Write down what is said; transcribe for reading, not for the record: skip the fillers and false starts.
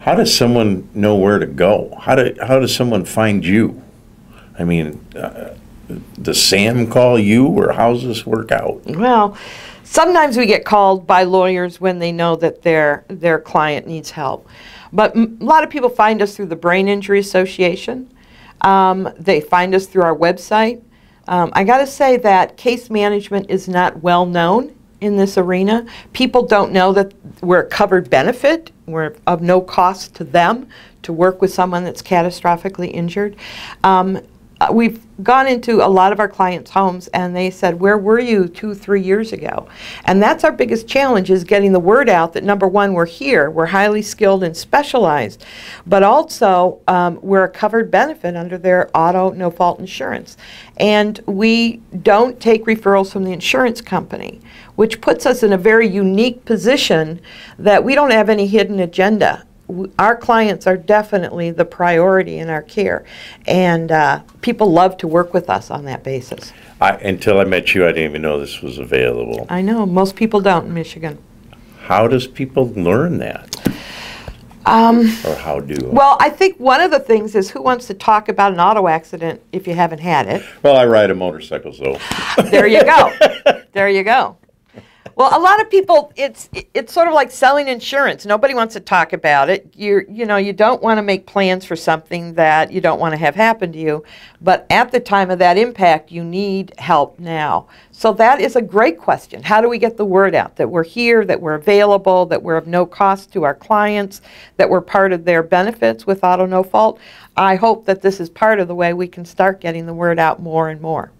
How does someone know where to go? How does someone find you? I mean, does Sam call you, or how's this work out? Well, sometimes we get called by lawyers when they know that their client needs help. But a lot of people find us through the Brain Injury Association. They find us through our website. I got to say that case management is not well known in this arena. People don't know that we're a covered benefit. We're of no cost to them to work with someone that's catastrophically injured. We've gone into a lot of our clients' homes and they said, where were you 2-3 years ago? And that's our biggest challenge, is getting the word out that, number one, we're here, we're highly skilled and specialized, but also we're a covered benefit under their auto no-fault insurance. And we don't take referrals from the insurance company, which puts us in a very unique position that we don't have any hidden agenda. Our clients are definitely the priority in our care, and people love to work with us on that basis. Until I met you, I didn't even know this was available. I know, most people don't in Michigan. How does people learn that? Or how do? Well, I think one of the things is, who wants to talk about an auto accident if you haven't had it? Well, I ride a motorcycle, so. There you go. There you go. Well, a lot of people, it's sort of like selling insurance. Nobody wants to talk about it. You don't want to make plans for something that you don't want to have happen to you. But at the time of that impact, you need help now. So that is a great question. How do we get the word out that we're here, that we're available, that we're of no cost to our clients, that we're part of their benefits with auto no fault? I hope that this is part of the way we can start getting the word out more and more.